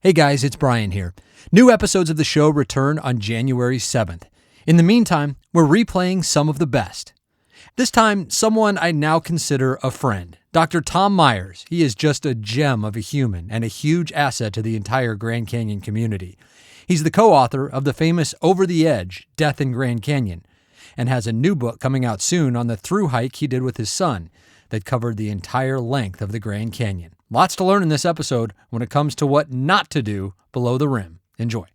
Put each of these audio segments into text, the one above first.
Hey guys, it's Brian here. New episodes of the show return on January 7th. In the meantime, we're replaying some of the best. This time, someone I now consider a friend, Dr. Tom Myers. He is just a gem of a human and a huge asset to the entire Grand Canyon community. He's the co-author of the famous Over the Edge, Death in Grand Canyon, and has a new book coming out soon on the thru hike he did with his son that covered the entire length of the Grand Canyon. Lots to learn in this episode when it comes to what not to do below the rim. Enjoy.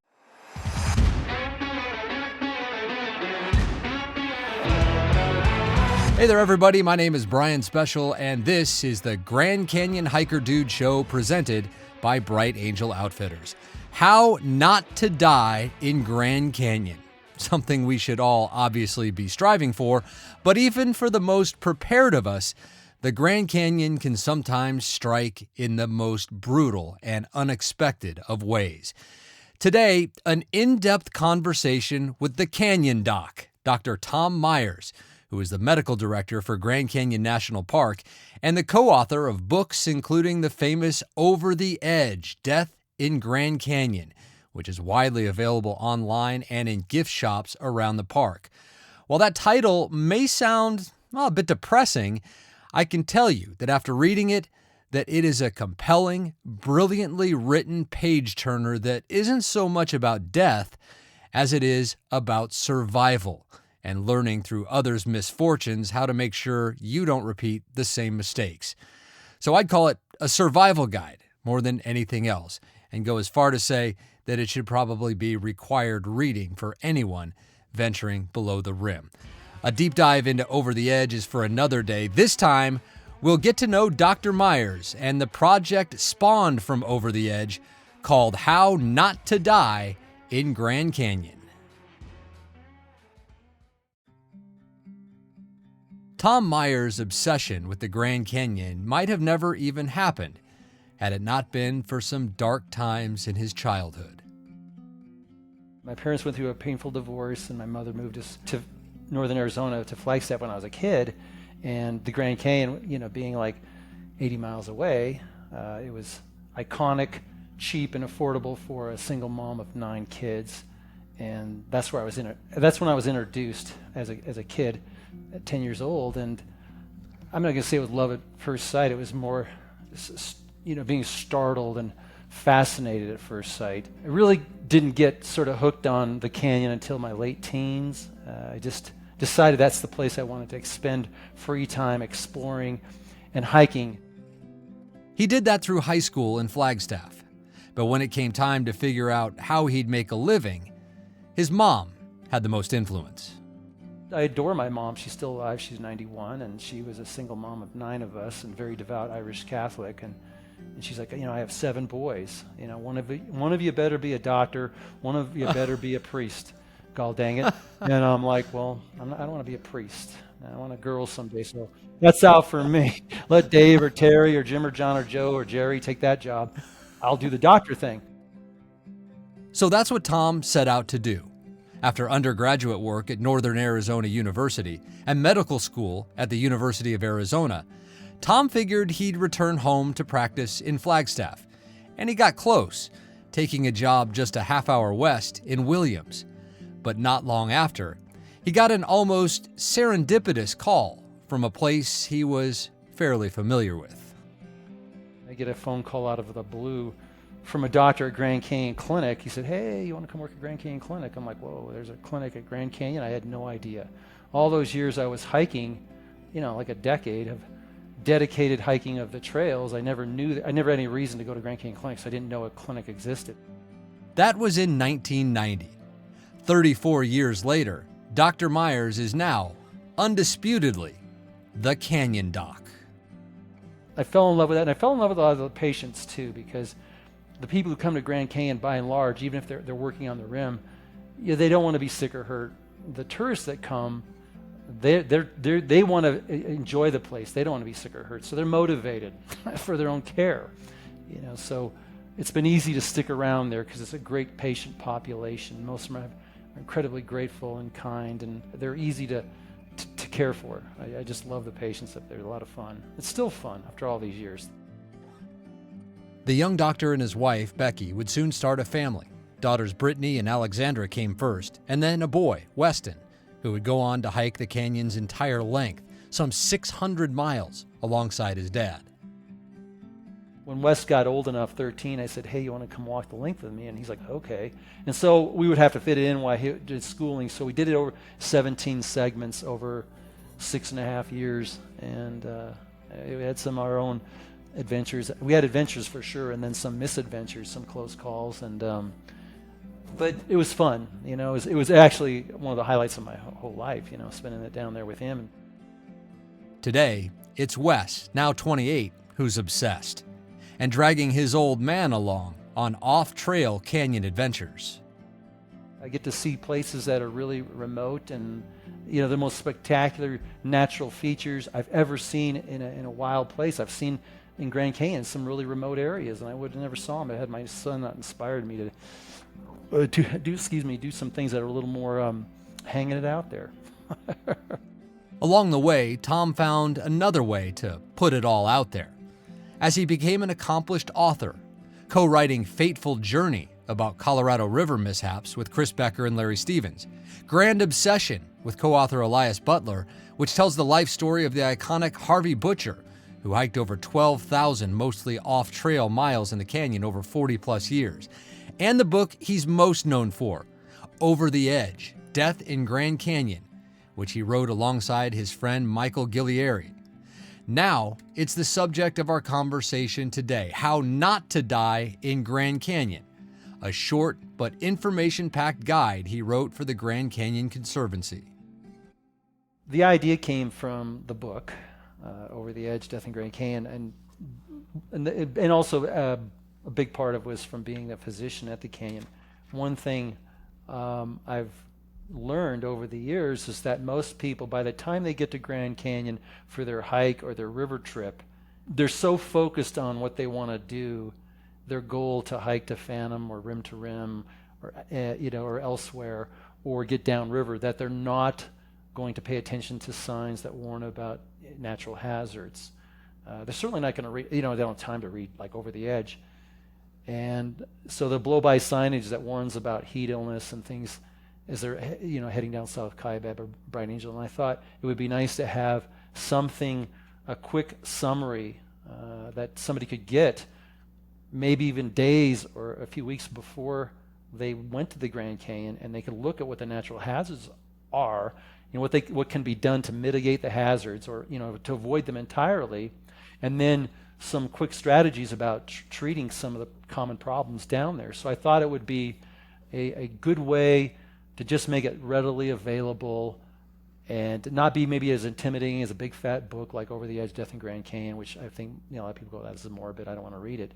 Hey there, everybody. My name is Brian Special, and this is the Grand Canyon Hiker Dude Show presented by Bright Angel Outfitters. How not to die in Grand Canyon. Something we should all obviously be striving for, but even for the most prepared of us, the Grand Canyon can sometimes strike in the most brutal and unexpected of ways. Today, an in-depth conversation with the Canyon Doc, Dr. Tom Myers, who is the medical director for Grand Canyon National Park and the co-author of books including the famous Over the Edge, Death in Grand Canyon, which is widely available online and in gift shops around the park. While that title may sound a bit depressing, I can tell you that after reading it, that it is a compelling, brilliantly written page-turner that isn't so much about death as it is about survival and learning through others' misfortunes how to make sure you don't repeat the same mistakes. So I'd call it a survival guide more than anything else, and go as far to say that it should probably be required reading for anyone venturing below the rim. A deep dive into Over the Edge is for another day. This time, we'll get to know Dr. Myers and the project spawned from Over the Edge called How Not to Die in Grand Canyon. Tom Myers' obsession with the Grand Canyon might have never even happened had it not been for some dark times in his childhood. My parents went through a painful divorce, and my mother moved us to northern Arizona to Flagstaff when I was a kid, and the Grand Canyon, being like 80 miles away, it was iconic, cheap, and affordable for a single mom of 9 kids, and that's when I was introduced as a kid at 10 years old. And I'm not going to say it was love at first sight. It was more, being startled and fascinated at first sight. I really didn't get sort of hooked on the canyon until my late teens. I just decided that's the place I wanted to expend free time exploring and hiking. He did that through high school in Flagstaff, but when it came time to figure out how he'd make a living, his mom had the most influence. I adore my mom. She's still alive. She's 91, and she was a single mom of 9 of us and very devout Irish Catholic. And she's like, I have 7 boys. One of you better be a doctor. One of you better be a priest. God dang it. And I'm like, well, I don't want to be a priest. I want a girl someday, so that's out for me. Let Dave or Terry or Jim or John or Joe or Jerry take that job. I'll do the doctor thing. So that's what Tom set out to do. After undergraduate work at Northern Arizona University and medical school at the University of Arizona, Tom figured he'd return home to practice in Flagstaff, and he got close, taking a job just a half-hour west in Williams. But not long after, he got an almost serendipitous call from a place he was fairly familiar with. I get a phone call out of the blue from a doctor at Grand Canyon Clinic. He said, hey, you want to come work at Grand Canyon Clinic? I'm like, whoa, there's a clinic at Grand Canyon? I had no idea. All those years I was hiking, like a decade of dedicated hiking of the trails, I never had any reason to go to Grand Canyon Clinic, so I didn't know a clinic existed. That was in 1990. 34 years later, Dr. Myers is now, undisputedly, the Canyon Doc. I fell in love with that, and I fell in love with a lot of the patients too, because the people who come to Grand Canyon, by and large, even if they're working on the rim, they don't want to be sick or hurt. The tourists that come, they want to enjoy the place. They don't want to be sick or hurt, so they're motivated for their own care. So it's been easy to stick around there because it's a great patient population. Most of them are incredibly grateful and kind, and they're easy to care for. I just love the patients up there. They're a lot of fun. It's still fun after all these years. The young doctor and his wife, Becky, would soon start a family. Daughters Brittany and Alexandra came first, and then a boy, Weston, who would go on to hike the canyon's entire length, some 600 miles, alongside his dad. When Wes got old enough, 13, I said, hey, you want to come walk the length with me? And he's like, okay. And so we would have to fit it in while he did schooling. So we did it over 17 segments over 6.5 years. And we had some of our own adventures. We had adventures for sure, and then some misadventures, some close calls. And but it was fun. You know, it was actually one of the highlights of my whole life, you know, spending it down there with him. Today, it's Wes, now 28, who's obsessed, and dragging his old man along on off-trail canyon adventures. I get to see places that are really remote and, you know, the most spectacular natural features I've ever seen in a wild place. I've seen in Grand Canyon some really remote areas, and I would have never saw them. I had my son that inspired me to do some things that are a little more hanging it out there. Along the way, Tom found another way to put it all out there, as he became an accomplished author, co-writing Fateful Journey about Colorado River mishaps with Chris Becker and Larry Stevens, Grand Obsession with co-author Elias Butler, which tells the life story of the iconic Harvey Butcher, who hiked over 12,000 mostly off-trail miles in the canyon over 40-plus years, and the book he's most known for, Over the Edge, Death in Grand Canyon, which he wrote alongside his friend Michael Ghiglieri. Now, it's the subject of our conversation today, How Not to Die in Grand Canyon, a short but information-packed guide he wrote for the Grand Canyon Conservancy. The idea came from the book, Over the Edge, Death in Grand Canyon, and also a big part of it was from being a physician at the canyon. One thing I've learned over the years is that most people, by the time they get to Grand Canyon for their hike or their river trip, they're so focused on what they want to do, their goal to hike to Phantom or rim to rim, or or elsewhere, or get downriver, that they're not going to pay attention to signs that warn about natural hazards. They're certainly not going to read. They don't have time to read like Over the Edge. And so the blow-by signage that warns about heat illness and things as they're heading down South Kaibab or Bright Angel, and I thought it would be nice to have something, a quick summary that somebody could get, maybe even days or a few weeks before they went to the Grand Canyon, and they could look at what the natural hazards are, what can be done to mitigate the hazards or to avoid them entirely, and then some quick strategies about treating some of the common problems down there. So I thought it would be a good way to just make it readily available and not be maybe as intimidating as a big fat book like Over the Edge, Death in Grand Canyon, which I think a lot of people go, that's morbid, I don't want to read it.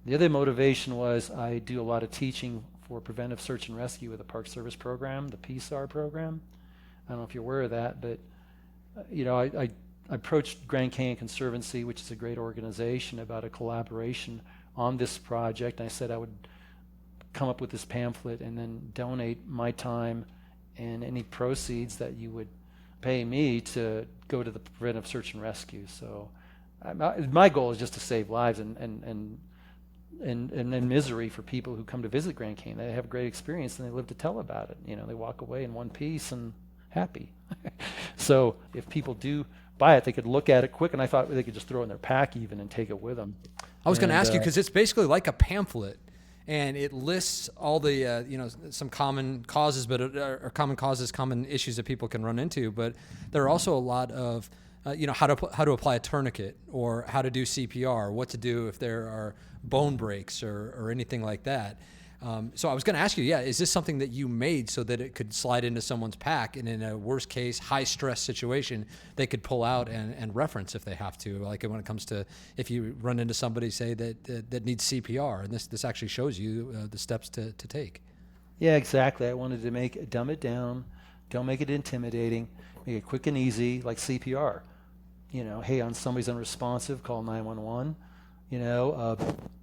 The other motivation was I do a lot of teaching for preventive search and rescue with the Park Service program, the PSAR program. I don't know if you're aware of that, but I approached Grand Canyon Conservancy, which is a great organization, about a collaboration on this project. And I said I would come up with this pamphlet and then donate my time and any proceeds that you would pay me to go to the preventive search and rescue. So my goal is just to save lives and misery for people who come to visit Grand Canyon. They have a great experience and they live to tell about it. They walk away in one piece and happy. So if people do buy it, they could look at it quick, and I thought they could just throw it in their pack even and take it with them. I was going to ask you, because it's basically like a pamphlet, and it lists all the some common causes, common issues that people can run into. But there are also a lot of how to apply a tourniquet, or how to do CPR, what to do if there are bone breaks or anything like that. So I was going to ask you, is this something that you made so that it could slide into someone's pack, and in a worst case, high stress situation, they could pull out and reference if they have to, like when it comes to if you run into somebody, say, that needs CPR, and this actually shows you the steps to take. Yeah, exactly. I wanted to dumb it down, don't make it intimidating, make it quick and easy, like CPR. Hey, on somebody's unresponsive, call 911.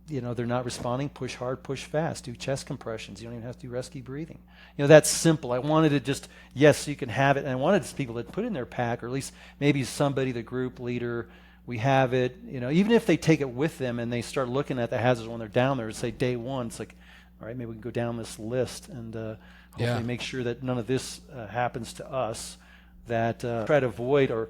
They're not responding, push hard, push fast, do chest compressions. You don't even have to do rescue breathing. That's simple. I wanted it just, yes, you can have it. And I wanted people to put in their pack, or at least maybe somebody, the group leader, We have it, even if they take it with them and they start looking at the hazards when they're down there, say day one, it's like, all right, maybe we can go down this list and hopefully make sure that none of this happens to us, that try to avoid or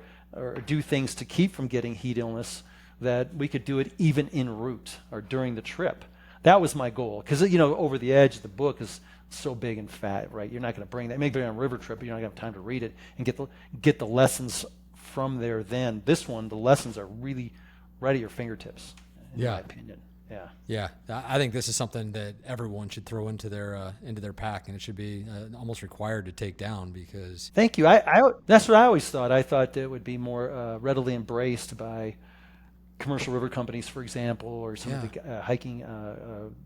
do things to keep from getting heat illness, that we could do it even en route or during the trip. That was my goal, because Over the Edge, the book is so big and fat, right? You're not going to bring that. Maybe on a river trip, but you're not going to have time to read it and get the lessons from there. Then this one, the lessons are really right at your fingertips, in my opinion. Yeah. I think this is something that everyone should throw into their pack, and it should be almost required to take down, because. Thank you. That's what I always thought. I thought it would be more readily embraced by commercial river companies, for example, or some of the hiking,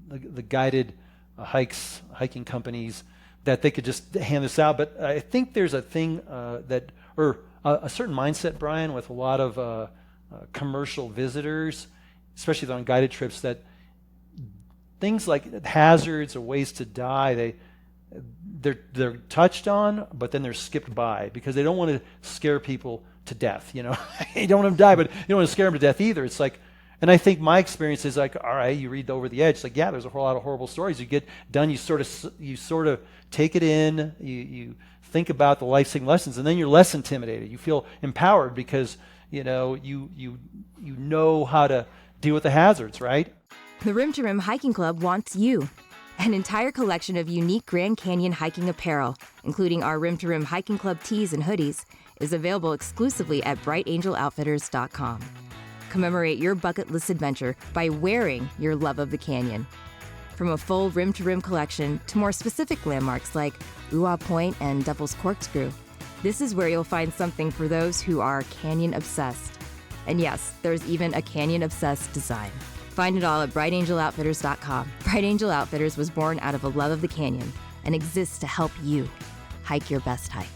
the guided hiking companies, that they could just hand this out. But I think there's a thing a certain mindset, Brian, with a lot of commercial visitors, especially on guided trips, that things like hazards or ways to die, they're touched on, but then they're skipped by, because they don't want to scare people to death. You don't want them to die, but you don't want to scare them to death either. It's like, and I think my experience is like, all right, you read Over the Edge, like, there's a whole lot of horrible stories. You get done, you sort of take it in, you think about the life-saving lessons, and then you're less intimidated. You feel empowered because you know how to deal with the hazards, right? The Rim to Rim Hiking Club wants you. An entire collection of unique Grand Canyon hiking apparel, including our Rim to Rim Hiking Club tees and hoodies, is available exclusively at brightangeloutfitters.com. Commemorate your bucket list adventure by wearing your love of the canyon. From a full Rim to Rim collection to more specific landmarks like Uwa Point and Devil's Corkscrew, this is where you'll find something for those who are canyon obsessed. And yes, there's even a canyon obsessed design. Find it all at brightangeloutfitters.com. Bright Angel Outfitters was born out of a love of the canyon and exists to help you hike your best hike.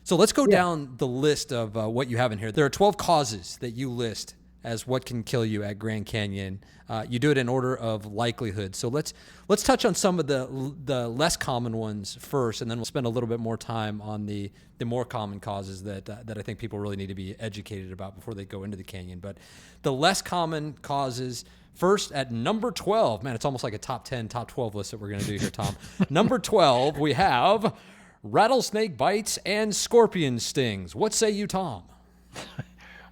So let's go down the list of what you have in here. There are 12 causes that you list as what can kill you at Grand Canyon. You do it in order of likelihood. So let's touch on some of the less common ones first, and then we'll spend a little bit more time on the more common causes that I think people really need to be educated about before they go into the canyon. But the less common causes, first at number 12. Man, it's almost like a top 10, top 12 list that we're going to do here, Tom. Number 12, we have rattlesnake bites and scorpion stings. What say you, Tom?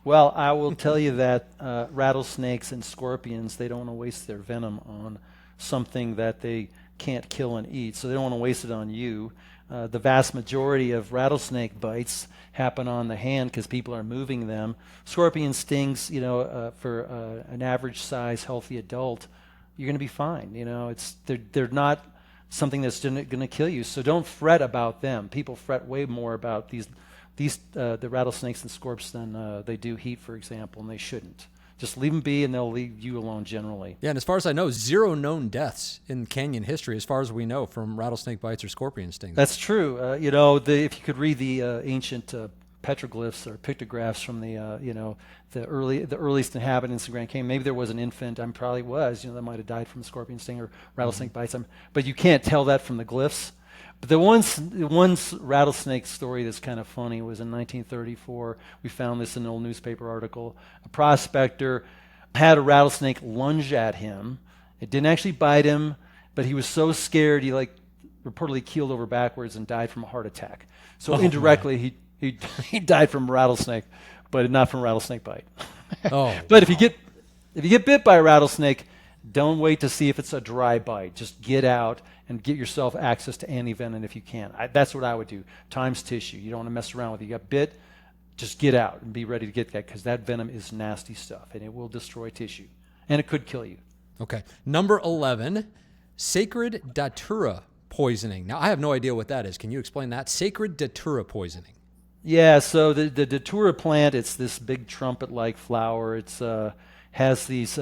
Well, I will tell you that rattlesnakes and scorpions, they don't want to waste their venom on something that they can't kill and eat, so they don't want to waste it on you. The vast majority of rattlesnake bites happen on the hand because people are moving them. Scorpion stings, for an average size healthy adult, you're going to be fine. They're not something that's going to kill you, so don't fret about them. People fret way more about the rattlesnakes and scorps than they do heat, for example, and they shouldn't. Just leave them be, and they'll leave you alone generally. Yeah, and as far as I know, 0 known deaths in canyon history, as far as we know, from rattlesnake bites or scorpion stings. That's true. If you could read the ancient petroglyphs or pictographs from the earliest inhabitants of Grand Canyon, maybe there was an infant. I probably was. That might have died from a scorpion sting or rattlesnake bites. But you can't tell that from the glyphs. But the one rattlesnake story that's kind of funny was in 1934. We found this in an old newspaper article. A prospector had a rattlesnake lunge at him. It didn't actually bite him, but he was so scared he reportedly keeled over backwards and died from a heart attack. So indirectly he died from a rattlesnake, but not from a rattlesnake bite. But if you get bit by a rattlesnake, don't wait to see if it's a dry bite. Just get out and get yourself access to antivenom if you can. That's what I would do. Times tissue. You don't want to mess around with it. You got bit, just get out and be ready to get that, because that venom is nasty stuff and it will destroy tissue and it could kill you. Okay. Number 11, sacred datura poisoning. Now, I have no idea what that is. Can you explain that? Sacred datura poisoning. Yeah, so the datura plant, it's this big trumpet-like flower. It's has these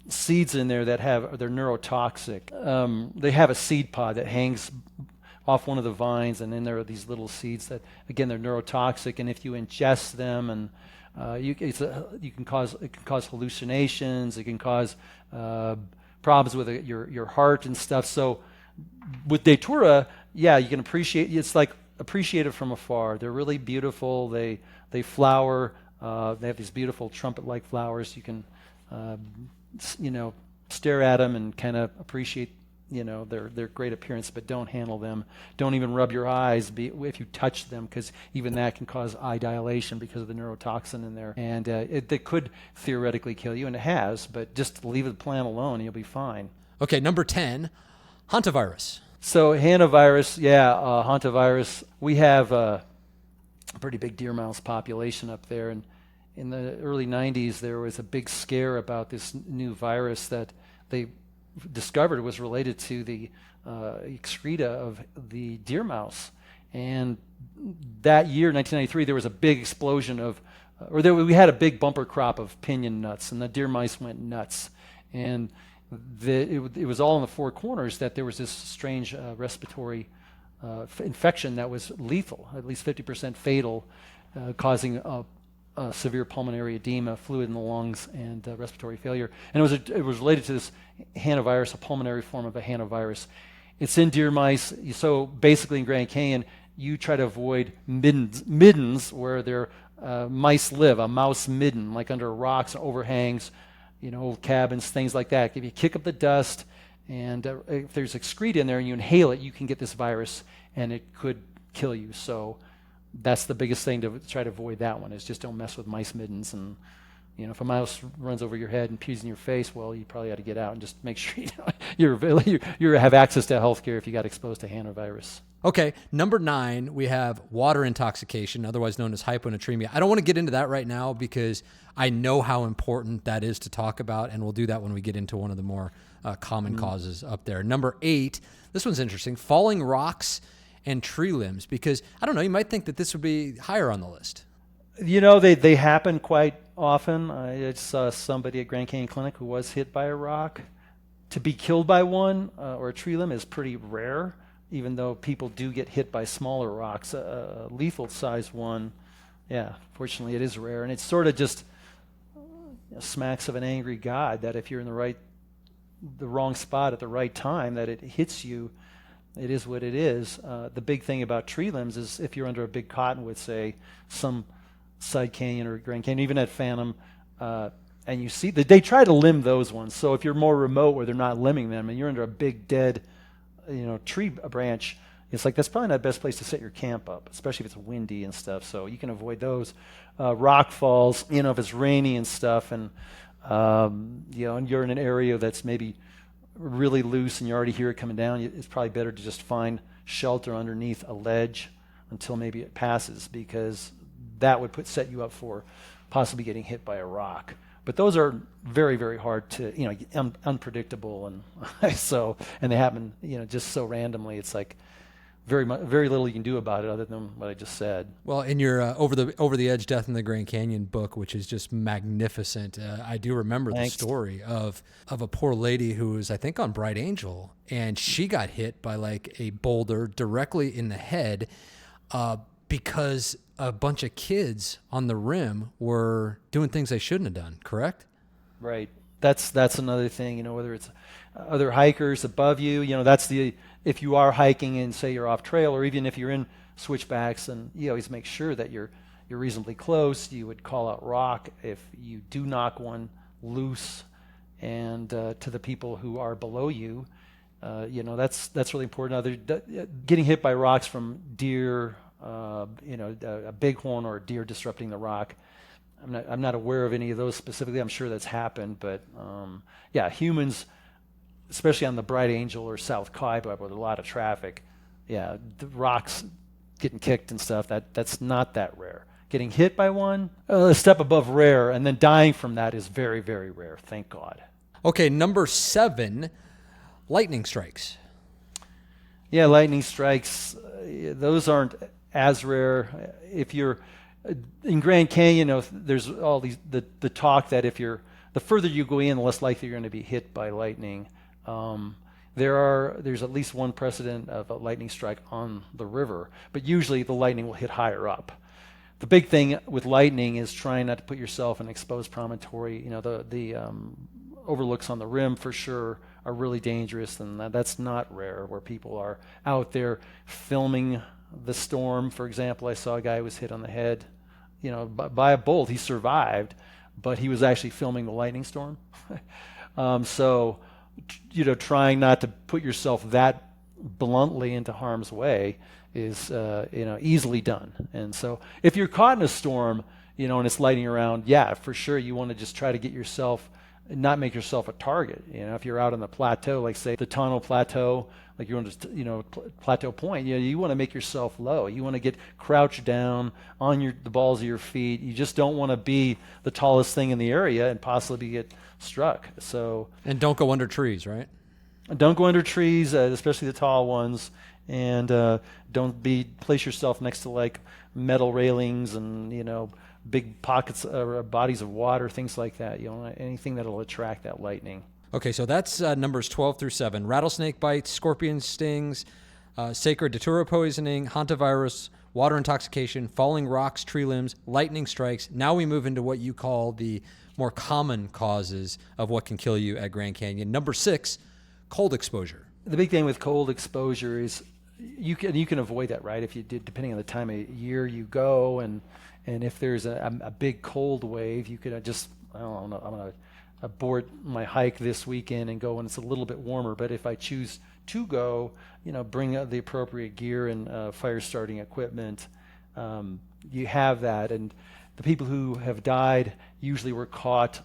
seeds in there they're neurotoxic. They have a seed pod that hangs off one of the vines, and then there are these little seeds that, again, they're neurotoxic. And if you ingest them, and it can cause hallucinations. It can cause problems with your heart and stuff. So with datura, you can appreciate. It's like appreciate it from afar. They're really beautiful. They flower They have these beautiful trumpet-like flowers. You can, stare at them and kind of appreciate, their great appearance, but don't handle them. Don't even rub your eyes if you touch them, because even that can cause eye dilation because of the neurotoxin in there. And it could theoretically kill you, and it has, but just leave the plant alone and you'll be fine. Okay, number 10, hantavirus. So hantavirus, hantavirus. We have a pretty big deer mouse population up there, and in the early 90s there was a big scare about this new virus that they discovered was related to the excreta of the deer mouse. And that year, 1993, there was a big explosion of, we had a big bumper crop of pinion nuts, and the deer mice went nuts. And it was all in the four corners that there was this strange respiratory infection that was lethal, at least 50% fatal, causing severe pulmonary edema, fluid in the lungs, and respiratory failure. And it was related to this hantavirus, a pulmonary form of a hantavirus. It's in deer mice. So basically in Grand Canyon, you try to avoid middens where their mice live, a mouse midden, like under rocks, overhangs, old cabins, things like that. If you kick up the dust, and if there's excreta in there and you inhale it, you can get this virus, and it could kill you. So that's the biggest thing to try to avoid. That one is just don't mess with mice middens. And if a mouse runs over your head and pees in your face, well, you probably ought to get out and just make sure you have access to health care if you got exposed to hantavirus. Okay, number 9, we have water intoxication, otherwise known as hyponatremia. I don't want to get into that right now because I know how important that is to talk about, and we'll do that when we get into one of the more common causes up there. Number 8, this one's interesting, falling rocks and tree limbs, because, I don't know, you might think that this would be higher on the list. They happen quite often. I saw somebody at Grand Canyon Clinic who was hit by a rock. To be killed by one or a tree limb is pretty rare, even though people do get hit by smaller rocks. A lethal-sized one, fortunately it is rare. And it's sort of just smacks of an angry God that if you're in the wrong spot at the right time, that it hits you. It is what it is. The big thing about tree limbs is if you're under a big cottonwood, say, some side canyon or Grand Canyon, even at Phantom, and you see they try to limb those ones. So if you're more remote where they're not limbing them and you're under a big dead tree branch, it's like that's probably not the best place to set your camp up, especially if it's windy and stuff. So you can avoid those. Rock falls, if it's rainy and stuff, and and you're in an area that's maybe really loose and you already hear it coming down, it's probably better to just find shelter underneath a ledge until maybe it passes, because that would set you up for possibly getting hit by a rock. But those are very, very hard to, unpredictable, and and they happen, just so randomly. It's like very little you can do about it other than what I just said. Well, in your Over the Edge: Death in the Grand Canyon book, which is just magnificent, I do remember the story of a poor lady who was, I think, on Bright Angel, and she got hit by like a boulder directly in the head because a bunch of kids on the rim were doing things they shouldn't have done. Correct? Right. That's another thing. Whether it's other hikers above you, if you are hiking and say you're off trail, or even if you're in switchbacks, and you always make sure that you're reasonably close. You would call out rock if you do knock one loose, and to the people who are below you, that's really important. Getting hit by rocks from deer, a bighorn or a deer disrupting the rock. I'm not aware of any of those specifically. I'm sure that's happened, but humans, especially on the Bright Angel or South Kaiba where there's a lot of traffic, the rocks getting kicked and stuff, that's not that rare. Getting hit by one, a step above rare, and then dying from that is very, very rare, thank God. Okay, number 7, lightning strikes. Yeah, lightning strikes, those aren't as rare. If you're in Grand Canyon, there's all these the talk that the further you go in, the less likely you're going to be hit by lightning. There's at least one precedent of a lightning strike on the river, but usually the lightning will hit higher up. The big thing with lightning is trying not to put yourself in an exposed promontory. The overlooks on the rim for sure are really dangerous, and that's not rare, where people are out there filming the storm. For example, I saw a guy who was hit on the head by a bolt. He survived, but he was actually filming the lightning storm. So, trying not to put yourself that bluntly into harm's way is, easily done. And so if you're caught in a storm, and it's lightning around, yeah, for sure, you want to just try to get yourself, not make yourself a target. If you're out on the plateau, like say the Tonto Plateau, like you're on this, plateau point, you want to make yourself low. You want to get crouched down on the balls of your feet. You just don't want to be the tallest thing in the area and possibly get struck. And don't go under trees, right? Don't go under trees, especially the tall ones, and don't place yourself next to like metal railings and big pockets or bodies of water, things like that. Anything that'll attract that lightning. Okay, so that's numbers 12 through 7. Rattlesnake bites, scorpion stings, sacred datura poisoning, hantavirus, water intoxication, falling rocks, tree limbs, lightning strikes. Now we move into what you call the more common causes of what can kill you at Grand Canyon. Number 6, cold exposure. The big thing with cold exposure is you can avoid that, right? If you did, depending on the time of year you go, and if there's a big cold wave, you could just, I don't know, I'm going to abort my hike this weekend and go when it's a little bit warmer. But if I choose to go, bring the appropriate gear and fire starting equipment, you have that. And the people who have died usually were caught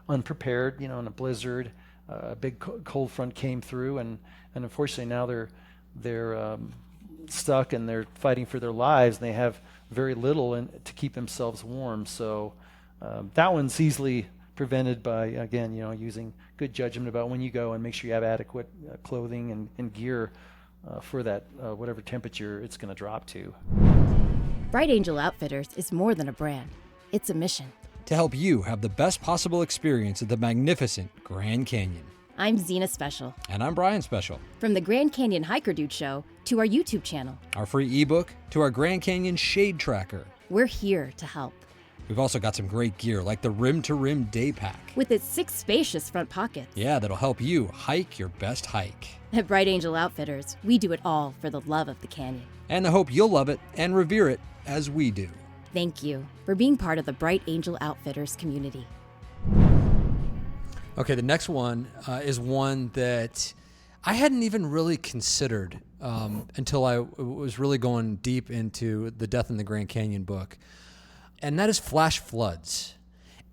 unprepared, in a blizzard. A big cold front came through, and unfortunately now they're stuck and they're fighting for their lives, and they have very little to keep themselves warm. So that one's easily prevented by, again, using good judgment about when you go, and make sure you have adequate clothing and gear for that whatever temperature it's going to drop to. Bright Angel Outfitters is more than a brand. It's a mission. To help you have the best possible experience at the magnificent Grand Canyon. I'm Zena Special. And I'm Brian Special. From the Grand Canyon Hiker Dude Show to our YouTube channel, our free ebook to our Grand Canyon Shade Tracker, we're here to help. We've also got some great gear like the Rim to Rim Day Pack. With its 6 spacious front pockets. Yeah, that'll help you hike your best hike. At Bright Angel Outfitters, we do it all for the love of the canyon. And I hope you'll love it and revere it as we do. Thank you for being part of the Bright Angel Outfitters community. Okay, the next one is one that I hadn't even really considered until I was really going deep into the Death in the Grand Canyon book. And that is flash floods.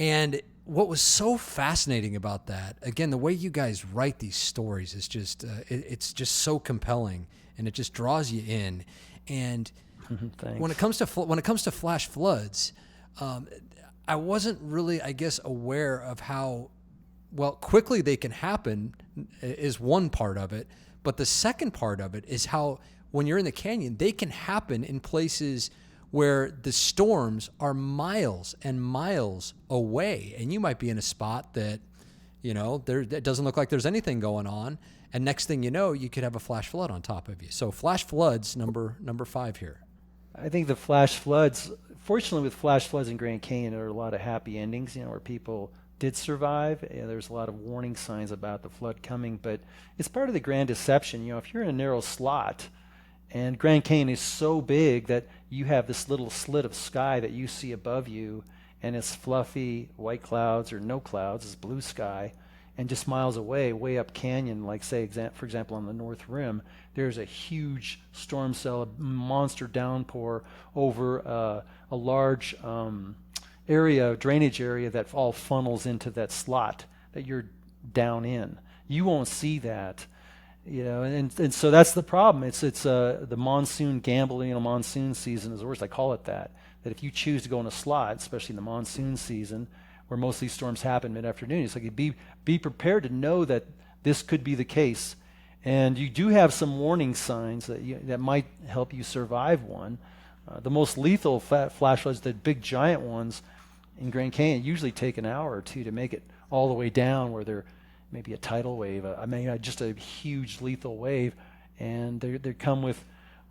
And what was so fascinating about that, again, the way you guys write these stories is just, it's just so compelling, and it just draws you in. And when it comes to flash floods, I wasn't really, I guess, aware of how quickly they can happen is one part of it. But the second part of it is how, when you're in the canyon, they can happen in places where the storms are miles and miles away, and you might be in a spot that, it doesn't look like there's anything going on, and next thing you know, you could have a flash flood on top of you. So flash floods, number 5 here. I think the flash floods, fortunately with flash floods in Grand Canyon, there are a lot of happy endings, where people did survive. There's a lot of warning signs about the flood coming, but it's part of the grand deception. If you're in a narrow slot, and Grand Canyon is so big that you have this little slit of sky that you see above you, and it's fluffy white clouds or no clouds, it's blue sky, and just miles away, way up canyon, like say, for example, on the North Rim, there's a huge storm cell, a monster downpour over a large drainage area that all funnels into that slot that you're down in. You won't see that. And so that's the problem. It's the monsoon gamble. Monsoon season is the worst. I call it that. That if you choose to go in a slot, especially in the monsoon season, where most of these storms happen mid-afternoon, it's like be prepared to know that this could be the case, and you do have some warning signs that might help you survive one. The most lethal flash floods, the big giant ones in Grand Canyon, usually take an hour or two to make it all the way down where they're maybe a tidal wave, just a huge lethal wave, and they come with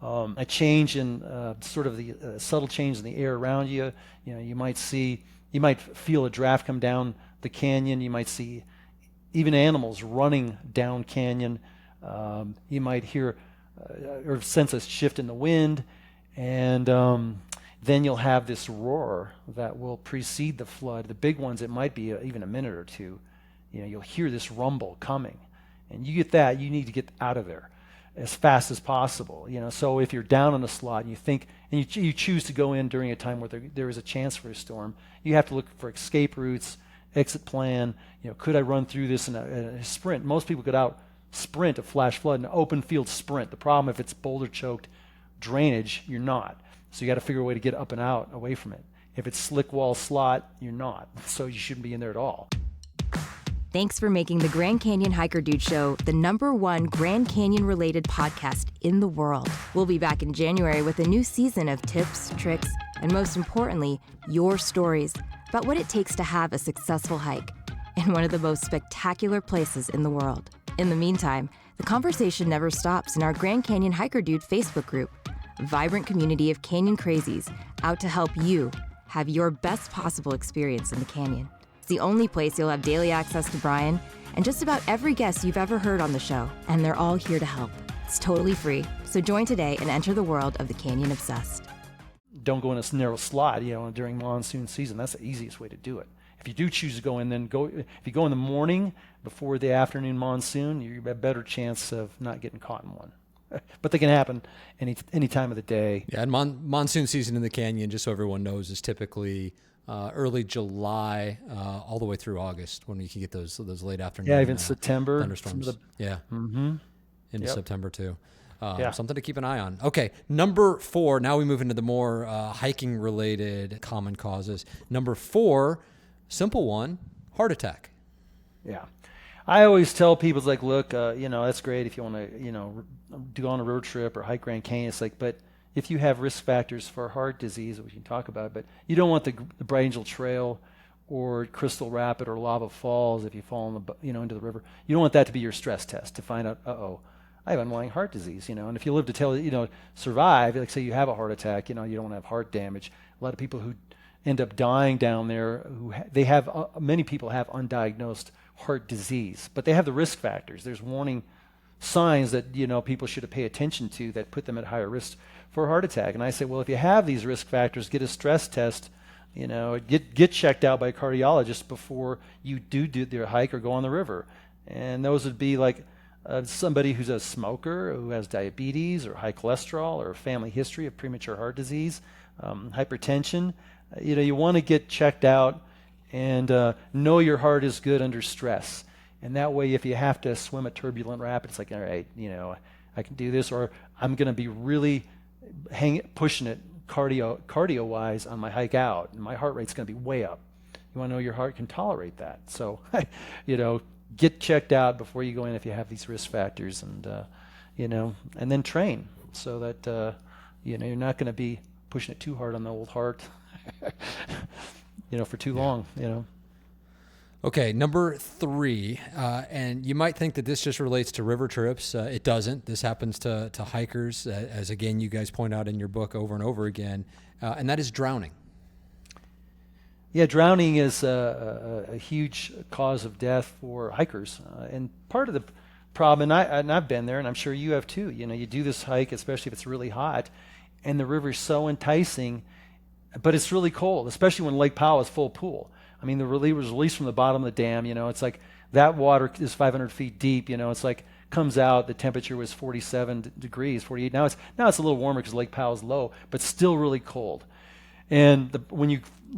a change in sort of the subtle change in the air around you. You might feel a draft come down the canyon. You might see even animals running down canyon. You might hear or sense a shift in the wind, and then you'll have this roar that will precede the flood. The big ones, it might be even a minute or two. You'll hear this rumble coming. And you get that, you need to get out of there as fast as possible. So if you're down on a slot and you think, and you choose to go in during a time where there is a chance for a storm, you have to look for escape routes, exit plan. Could I run through this in a sprint? Most people get out, sprint a flash flood, an open field sprint. The problem, if it's boulder choked drainage, you're not. So you got to figure a way to get up and out away from it. If it's slick wall slot, you're not. So you shouldn't be in there at all. Thanks for making the Grand Canyon Hiker Dude Show the #1 Grand Canyon-related podcast in the world. We'll be back in January with a new season of tips, tricks, and most importantly, your stories about what it takes to have a successful hike in one of the most spectacular places in the world. In the meantime, the conversation never stops in our Grand Canyon Hiker Dude Facebook group, a vibrant community of canyon crazies out to help you have your best possible experience in the canyon. It's the only place you'll have daily access to Brian and just about every guest you've ever heard on the show, and they're all here to help. It's totally free, so join today and enter the world of the Canyon Obsessed. Don't go in a narrow slot, during monsoon season. That's the easiest way to do it. If you do choose to go in, then go. If you go in the morning before the afternoon monsoon, you have a better chance of not getting caught in one. But they can happen any time of the day. Yeah, and monsoon season in the canyon, just so everyone knows, is typically early July all the way through August, when you can get those late afternoon. Yeah, even September thunderstorms. Into September too. Something to keep an eye on. Okay, number 4. Now we move into the more hiking related common causes. Number 4, simple one: heart attack. Yeah. I always tell people, it's like, look, that's great if you want to, go on a road trip or hike Grand Canyon. It's like, but if you have risk factors for heart disease, we can talk about it, but you don't want the Bright Angel Trail or Crystal Rapid or Lava Falls, if you fall into the river. You don't want that to be your stress test to find out, I have underlying heart disease, And if you live to survive, like say you have a heart attack, you don't want to have heart damage. A lot of people who end up dying down there, many people have undiagnosed heart disease, but they have the risk factors. There's warning signs that people should pay attention to that put them at higher risk for a heart attack. And I say, well, if you have these risk factors, get a stress test. Get checked out by a cardiologist before you do the hike or go on the river. And those would be like somebody who's a smoker, who has diabetes or high cholesterol or a family history of premature heart disease, hypertension. You want to get checked out and know your heart is good under stress. And that way, if you have to swim a turbulent rapid, it's like, all right, I can do this, or I'm going to be really pushing it cardio-wise on my hike out, and my heart rate's going to be way up. You want to know your heart can tolerate that. So, get checked out before you go in if you have these risk factors, and and then train so that you're not going to be pushing it too hard on the old heart, for too long. Okay, number 3, and you might think that this just relates to river trips. It doesn't. This happens to hikers, as again you guys point out in your book over and over again, and that is drowning. Yeah, drowning is a huge cause of death for hikers, and part of the problem, and I've been there, and I'm sure you have too. You do this hike, especially if it's really hot, and the river's so enticing, but it's really cold, especially when Lake Powell is full pool. I mean, the was released from the bottom of the dam. It's like that water is 500 feet deep. It's like comes out. The temperature was 47 degrees, 48. Now it's a little warmer because Lake Powell's low, but still really cold. And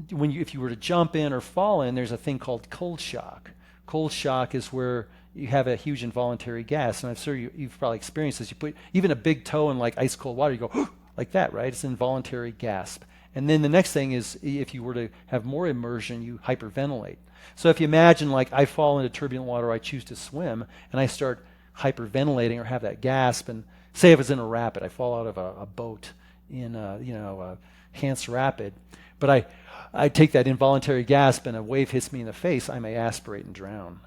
if you were to jump in or fall in, there's a thing called cold shock. Cold shock is where you have a huge involuntary gas, and I'm sure you've probably experienced this. You put even a big toe in like ice cold water, you go like that, right? It's an involuntary gasp. And then the next thing is, if you were to have more immersion, you hyperventilate. So if you imagine, like, I fall into turbulent water, I choose to swim, and I start hyperventilating or have that gasp, and say if it's in a rapid, I fall out of a boat in a Hance Rapid, but I take that involuntary gasp and a wave hits me in the face, I may aspirate and drown.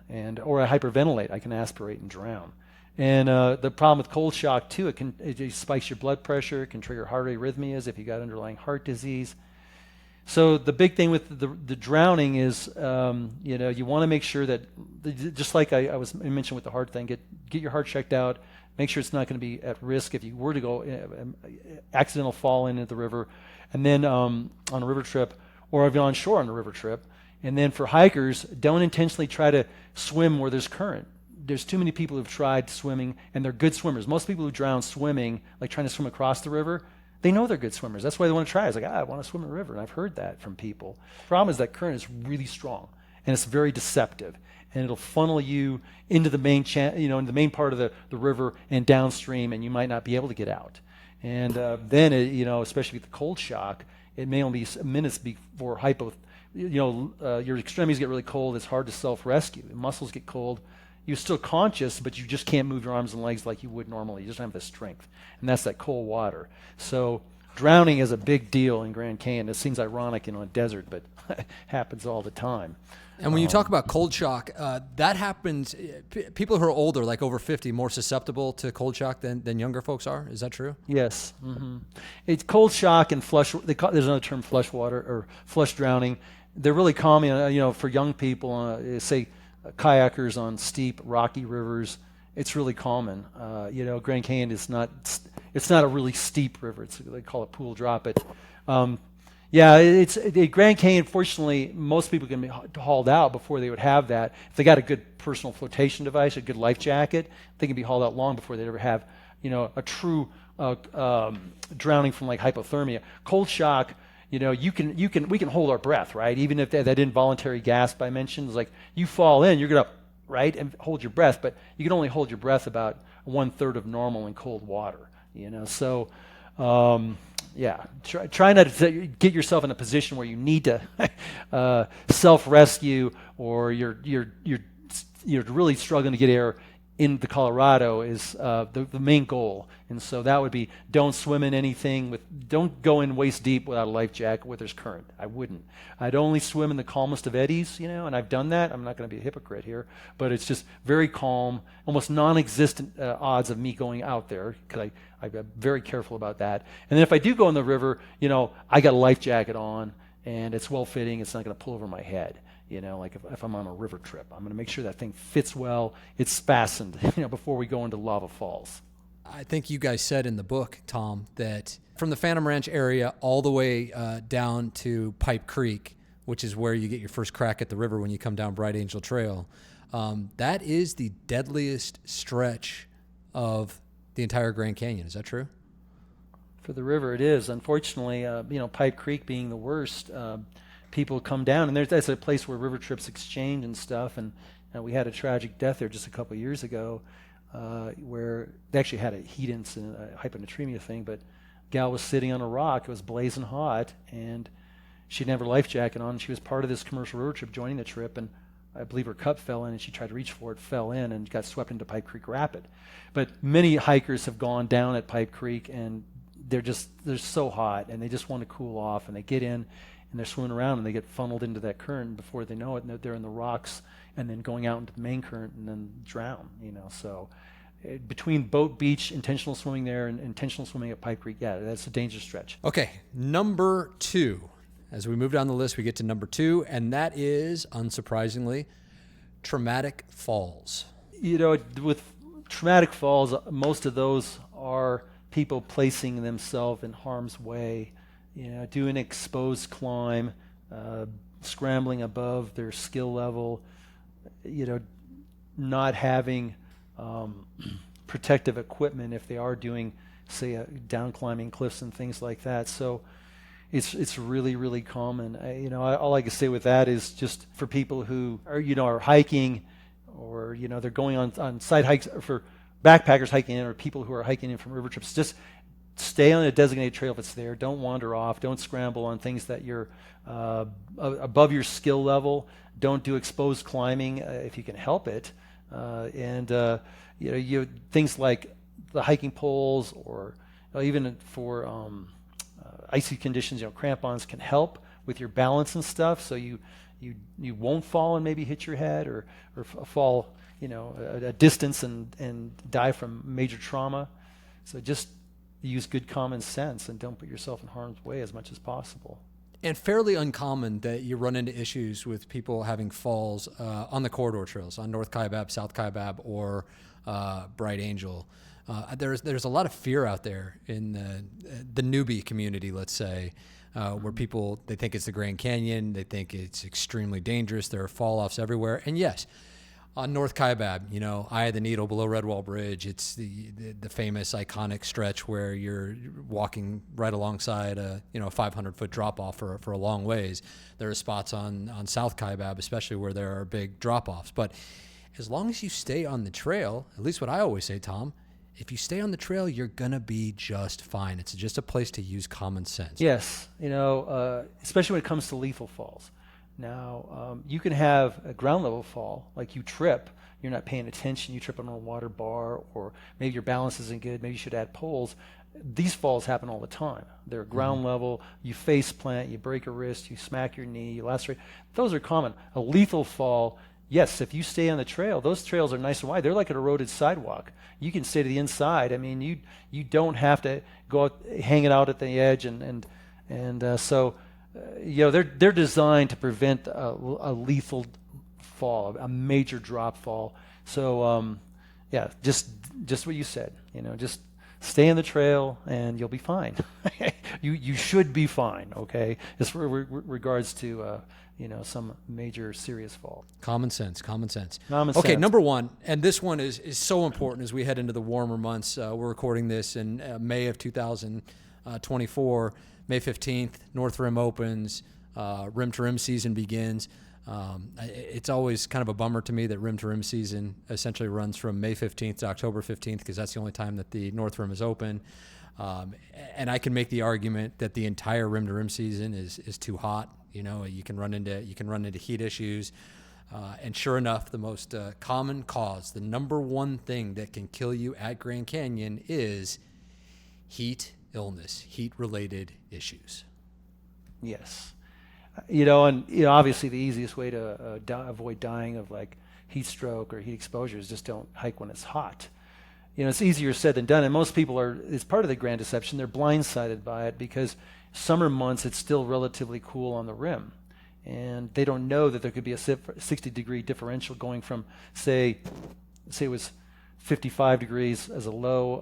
Or I hyperventilate, I can aspirate and drown. And the problem with cold shock too, it spikes your blood pressure, it can trigger heart arrhythmias if you got underlying heart disease. So the big thing with the drowning is, you want to make sure that, just like I mentioned with the heart thing, get your heart checked out, make sure it's not going to be at risk if you were to go accidental fall into the river, and then on a river trip, or if you're on shore on a river trip. And then for hikers, don't intentionally try to swim where there's current. There's too many people who've tried swimming, and they're good swimmers. Most people who drown swimming, like trying to swim across the river, they know they're good swimmers. That's why they want to try. It's like, I want to swim in a river, and I've heard that from people. The problem is that current is really strong, and it's very deceptive, and it'll funnel you into the main, into the main part of the river and downstream, and you might not be able to get out. And then, especially with the cold shock, it may only be minutes before your extremities get really cold. It's hard to self-rescue. The muscles get cold. You're still conscious, but you just can't move your arms and legs like you would normally. You just don't have the strength. And that's that cold water. So drowning is a big deal in Grand Canyon. It seems ironic in a desert, but it happens all the time. And when you talk about cold shock, that happens, people who are older, like over 50, more susceptible to cold shock than younger folks are. Is that true? Yes. Mm-hmm. It's cold shock and flush. There's another term, flush water or flush drowning. They're really common, for young people, say kayakers on steep, rocky rivers. It's really common. Grand Canyon is not, it's not a really steep river. They call it pool drop. But Grand Canyon, fortunately, most people can be hauled out before they would have that. If they got a good personal flotation device, a good life jacket, they can be hauled out long before they ever have, a true drowning from like hypothermia. Cold shock, we can hold our breath, right? Even if that involuntary gasp I mentioned is like you fall in, you're gonna, right, and hold your breath, but you can only hold your breath about 1/3 of normal in cold water, So, try not to get yourself in a position where you need to self-rescue, or you're really struggling to get air in the Colorado is the main goal. And so that would be, don't swim in anything don't go in waist deep without a life jacket where there's current. I wouldn't. I'd only swim in the calmest of eddies, and I've done that. I'm not going to be a hypocrite here, but it's just very calm, almost non-existent odds of me going out there, because I'm very careful about that. And then if I do go in the river, I got a life jacket on, and it's well-fitting. It's not going to pull over my head. Like if I'm on a river trip, I'm going to make sure that thing fits well. It's fastened, before we go into lava falls. I think you guys said in the book, Tom, that from the Phantom Ranch area all the way down to Pipe Creek, which is where you get your first crack at the river when you come down Bright Angel Trail, that is the deadliest stretch of the entire Grand Canyon. Is that true? For the river, it is. Unfortunately, Pipe Creek being the worst, people come down, and that's a place where river trips exchange and stuff. And we had a tragic death there just a couple of years ago, where they actually had a heat incident, a hyponatremia thing. But gal was sitting on a rock. It was blazing hot, and she didn't have her life jacket on. She was part of this commercial river trip, joining the trip, and I believe her cup fell in, and she tried to reach for it, fell in, and got swept into Pipe Creek Rapid. But many hikers have gone down at Pipe Creek, and they're so hot, and they just want to cool off, and they get in, and they're swimming around, and they get funneled into that current. Before they know it, they're in the rocks, and then going out into the main current, and then drown. So between boat, beach, intentional swimming there, and intentional swimming at Pipe Creek, that's a dangerous stretch. Okay, number 2. As we move down the list, we get to number 2, and that is, unsurprisingly, traumatic falls. With traumatic falls, most of those are people placing themselves in harm's way, doing exposed climb, scrambling above their skill level, not having protective equipment if they are doing, say, down climbing cliffs and things like that. So it's really, really common. All I can say with that is just for people who are hiking, or they're going on side hikes, for backpackers hiking in, or people who are hiking in from river trips, just stay on a designated trail if it's there. Don't wander off. Don't scramble on things that you're above your skill level. Don't do exposed climbing if you can help it. Things like the hiking poles, or even for icy conditions, crampons can help with your balance and stuff, so you won't fall and maybe hit your head, or fall a distance and die from major trauma. So just use good common sense and don't put yourself in harm's way as much as possible. And fairly uncommon that you run into issues with people having falls on the corridor trails, on North Kaibab, South Kaibab, or Bright Angel. There's a lot of fear out there in the newbie community, let's say, where people, they think it's the Grand Canyon, they think it's extremely dangerous, there are fall-offs everywhere. And yes, on North Kaibab, Eye of the Needle below Redwall Bridge, it's the famous iconic stretch where you're walking right alongside a 500-foot drop-off for a long ways. There are spots on South Kaibab, especially where there are big drop-offs. But as long as you stay on the trail, at least what I always say, Tom, if you stay on the trail, you're going to be just fine. It's just a place to use common sense. Yes, especially when it comes to lethal falls. Now, you can have a ground level fall, like you trip, you're not paying attention, you trip on a water bar, or maybe your balance isn't good, maybe you should add poles. These falls happen all the time. They're ground level, you face plant, you break a wrist, you smack your knee, you lacerate. Those are common. A lethal fall, yes, if you stay on the trail, those trails are nice and wide. They're like an eroded sidewalk. You can stay to the inside. I mean, you don't have to go out, hang it out at the edge, so they're designed to prevent a lethal fall, a major drop fall. So just what you said. Just stay on the trail and you'll be fine. You should be fine. Okay, as for regards to some major serious fall. Common sense. Okay, number one, and this one is so important as we head into the warmer months. We're recording this in May of 2024. May 15th, North Rim opens, Rim to Rim season begins. It's always kind of a bummer to me that Rim to Rim season essentially runs from May 15th to October 15th because that's the only time that the North Rim is open. And I can make the argument that the entire Rim to Rim season is too hot. You can run into heat issues. And sure enough, the most common cause, the number one thing that can kill you at Grand Canyon is heat illness, heat-related issues. Yes. Obviously the easiest way to avoid dying of like heat stroke or heat exposure is just don't hike when it's hot. It's easier said than done, and most people it's part of the grand deception. They're blindsided by it because summer months it's still relatively cool on the rim, and they don't know that there could be a 60-degree differential going from say it was 55 degrees as a low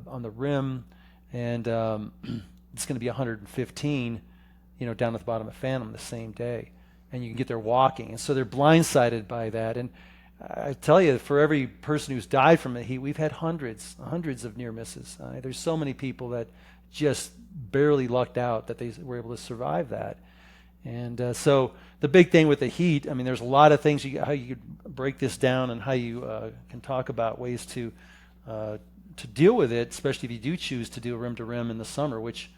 on the rim, and it's going to be 115, down at the bottom of Phantom the same day, and you can get there walking, and so they're blindsided by that. And I tell you, for every person who's died from the heat, we've had hundreds of near misses. There's so many people that just barely lucked out that they were able to survive that. And so the big thing with the heat, there's a lot of things how you could break this down and how you can talk about ways to deal with it, especially if you do choose to do a rim to rim in the summer, which,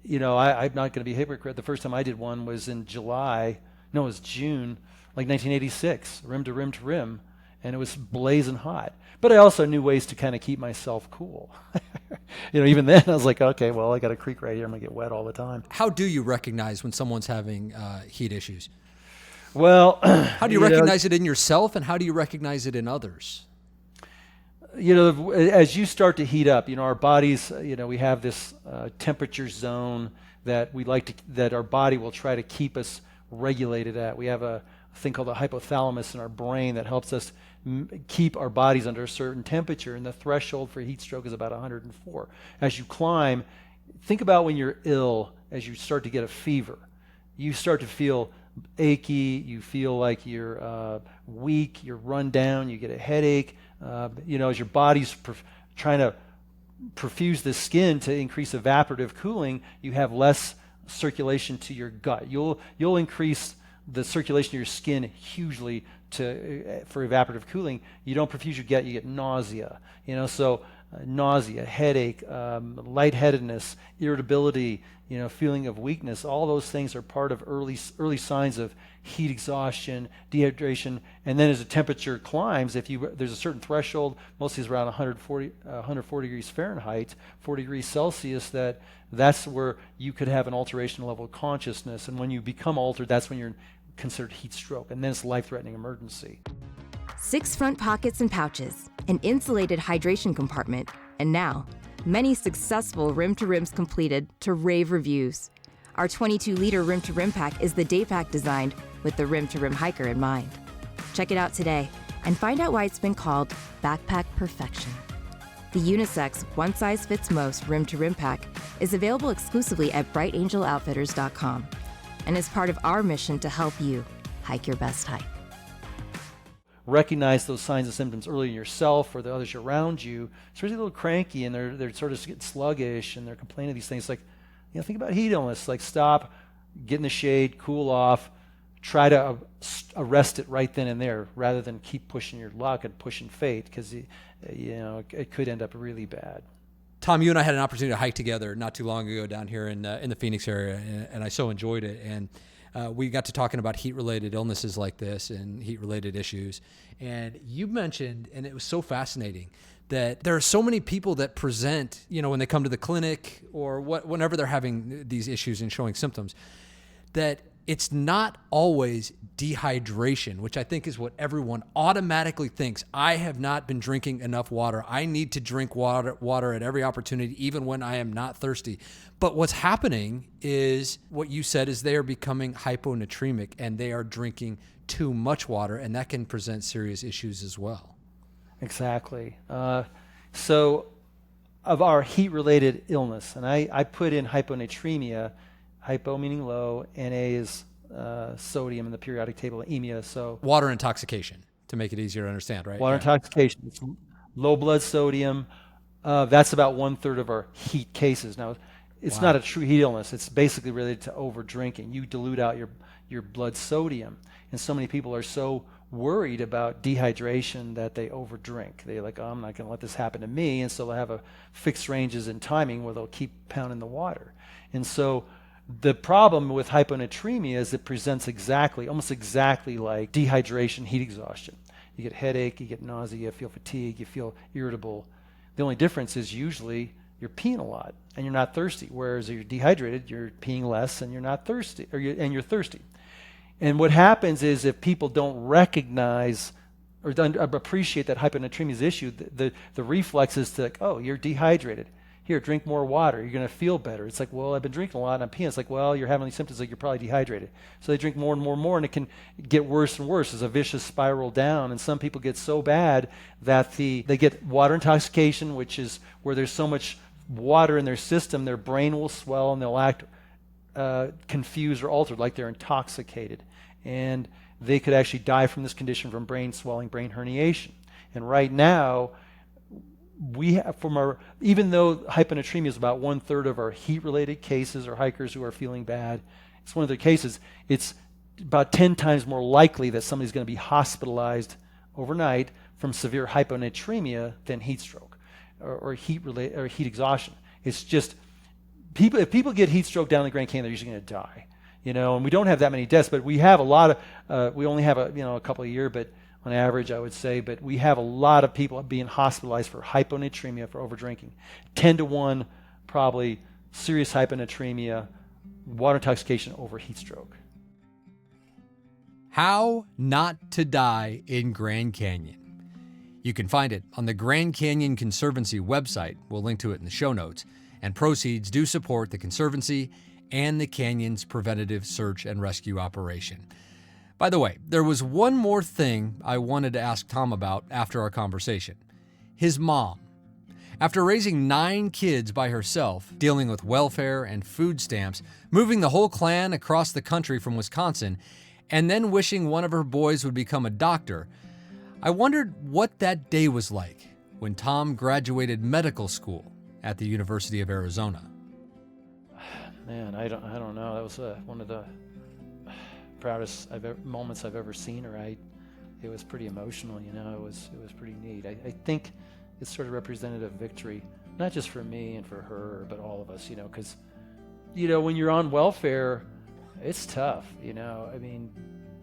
I'm not going to be a hypocrite. The first time I did one was in June, like 1986, rim to rim, and it was blazing hot. But I also knew ways to kind of keep myself cool. Even then I was like, okay, well, I got a creek right here. I'm going to get wet all the time. How do you recognize when someone's having heat issues? Well, how do you recognize it in yourself, and how do you recognize it in others? As you start to heat up, our bodies, we have this temperature zone that that our body will try to keep us regulated at. We have a thing called the hypothalamus in our brain that helps us keep our bodies under a certain temperature, and the threshold for heat stroke is about 104. As you climb, think about when you're ill, as you start to get a fever. You start to feel achy, you feel like you're weak, you're run down, you get a headache. As your body's trying to perfuse the skin to increase evaporative cooling, you have less circulation to your gut. You'll increase the circulation of your skin hugely for evaporative cooling. You don't perfuse your gut, you get nausea. Nausea, headache, lightheadedness, irritability, feeling of weakness. All those things are part of early signs of heat exhaustion, dehydration. And then as the temperature climbs, there's a certain threshold, mostly it's around 140 degrees Fahrenheit, 40 degrees Celsius, that's where you could have an alteration level of consciousness. And when you become altered, that's when you're considered heat stroke, and then it's a life-threatening emergency. 6 front pockets and pouches, an insulated hydration compartment, and now, many successful rim-to-rims completed to rave reviews. Our 22-liter rim-to-rim pack is the day pack designed with the rim-to-rim hiker in mind. Check it out today and find out why it's been called Backpack Perfection. The unisex, one-size-fits-most rim-to-rim pack is available exclusively at brightangeloutfitters.com and is part of our mission to help you hike your best hike. Recognize those signs and symptoms early in yourself or the others around you, especially a little cranky and they're sort of getting sluggish and they're complaining of these things. Like, think about heat illness. Like, stop, get in the shade, cool off, try to arrest it right then and there rather than keep pushing your luck and pushing fate, because it could end up really bad. Tom, you and I had an opportunity to hike together not too long ago down here in the Phoenix area, and I so enjoyed it. And we got to talking about heat-related illnesses like this and heat-related issues. And you mentioned, and it was so fascinating, that there are so many people that present, when they come to the clinic or whenever they're having these issues and showing symptoms, that it's not always dehydration, which I think is what everyone automatically thinks. I have not been drinking enough water. I need to drink water at every opportunity, even when I am not thirsty. But what's happening is what you said is they are becoming hyponatremic and they are drinking too much water, and that can present serious issues as well. Exactly. So of our heat-related illness, and I put in hyponatremia, hypo meaning low, Na is sodium in the periodic table, emia. So water intoxication, to make it easier to understand, right? Water intoxication. It's low blood sodium. That's about 1/3 of our heat cases. Now, it's not a true heat illness. It's basically related to over drinking. You dilute out your blood sodium, and so many people are so worried about dehydration that they overdrink. They're like, I'm not going to let this happen to me, and so they'll have a fixed ranges in timing where they'll keep pounding the water. And so the problem with hyponatremia is it presents almost exactly like dehydration, heat exhaustion. You get headache, you get nausea, you feel fatigue, you feel irritable. The only difference is usually you're peeing a lot and you're not thirsty, whereas if you're dehydrated, you're peeing less and you're not thirsty, and you're thirsty. And what happens is if people don't recognize or don't appreciate that hyponatremia's issue, the reflex is to like, oh, you're dehydrated. Here, drink more water. You're going to feel better. It's like, well, I've been drinking a lot and I'm peeing. It's like, well, you're having these symptoms like you're probably dehydrated. So they drink more and more and more, and it can get worse and worse. It's a vicious spiral down, and some people get so bad that they get water intoxication, which is where there's so much water in their system, their brain will swell and they'll act confused or altered, like they're intoxicated. And they could actually die from this condition, from brain swelling, brain herniation. And right now, we have even though hyponatremia is about 1/3 of our heat-related cases or hikers who are feeling bad, it's one of their cases, it's about 10 times more likely that somebody's going to be hospitalized overnight from severe hyponatremia than heat stroke or heat exhaustion. It's just if people get heat stroke down in the Grand Canyon, they're usually going to die. And we don't have that many deaths, but we have a lot of. We only have a couple a year, but on average, I would say. But we have a lot of people being hospitalized for hyponatremia, for overdrinking. 10-to-1, probably serious hyponatremia, water intoxication over heat stroke. How Not to Die in Grand Canyon. You can find it on the Grand Canyon Conservancy website. We'll link to it in the show notes. And proceeds do support the Conservancy and the Canyon's preventative search and rescue operation. By the way, there was one more thing I wanted to ask Tom about after our conversation. His mom. After raising 9 kids by herself, dealing with welfare and food stamps, moving the whole clan across the country from Wisconsin, and then wishing one of her boys would become a doctor, I wondered what that day was like when Tom graduated medical school at the University of Arizona. Man, I don't know. That was one of the proudest moments I've ever seen her. It was pretty emotional, It was pretty neat. I think it sort of represented a victory, not just for me and for her, but all of us, because, when you're on welfare, it's tough, I mean,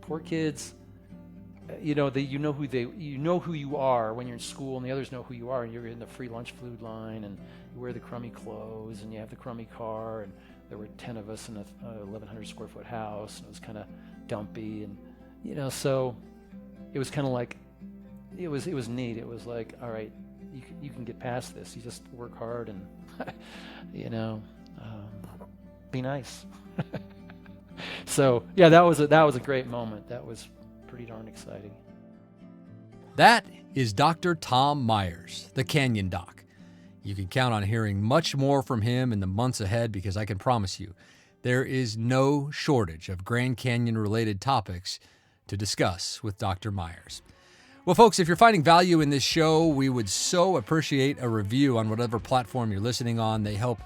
poor kids, you know who you are when you're in school, and the others know who you are, and you're in the free lunch food line, and you wear the crummy clothes, and you have the crummy car, and there were 10 of us in a 1,100 square foot house, and it was kind of dumpy, and so it was kind of like it was neat. It was like, all right, you can get past this. You just work hard, and be nice. So yeah, that was a great moment. That was pretty darn exciting. That is Dr. Tom Myers, the Canyon Doc. You can count on hearing much more from him in the months ahead because I can promise you there is no shortage of Grand Canyon-related topics to discuss with Dr. Myers. Well, folks, if you're finding value in this show, we would so appreciate a review on whatever platform you're listening on. They help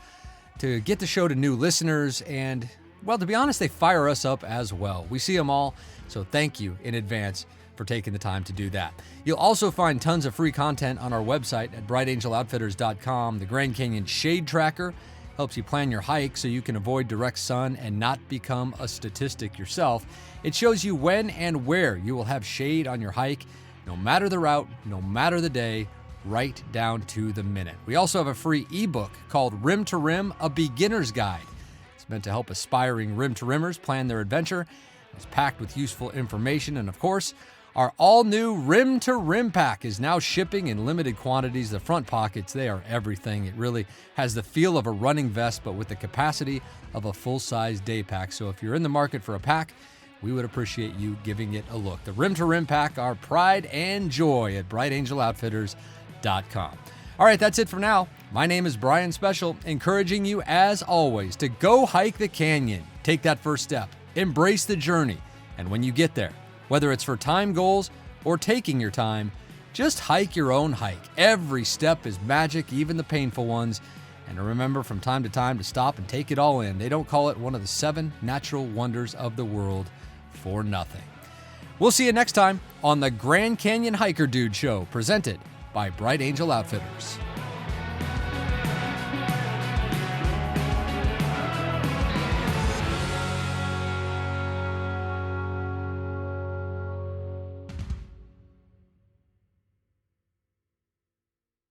to get the show to new listeners, and, well, to be honest, they fire us up as well. We see them all, so thank you in advance for taking the time to do that. You'll also find tons of free content on our website at brightangeloutfitters.com. The Grand Canyon Shade Tracker helps you plan your hike so you can avoid direct sun and not become a statistic yourself. It shows you when and where you will have shade on your hike, no matter the route, no matter the day, right down to the minute. We also have a free ebook called Rim to Rim, a Beginner's Guide. It's meant to help aspiring rim-to-rimmers plan their adventure. It's packed with useful information, and of course, our all-new Rim to Rim pack is now shipping in limited quantities. The front pockets, they are everything. It really has the feel of a running vest, but with the capacity of a full-size day pack. So if you're in the market for a pack, we would appreciate you giving it a look. The Rim to Rim pack, our pride and joy at brightangeloutfitters.com. All right, that's it for now. My name is Brian Special, encouraging you, as always, to go hike the canyon. Take that first step. Embrace the journey. And when you get there, whether it's for time goals or taking your time, just hike your own hike. Every step is magic, even the painful ones. And remember from time to time to stop and take it all in. They don't call it one of the 7 natural wonders of the world for nothing. We'll see you next time on the Grand Canyon Hiker Dude Show, presented by Bright Angel Outfitters.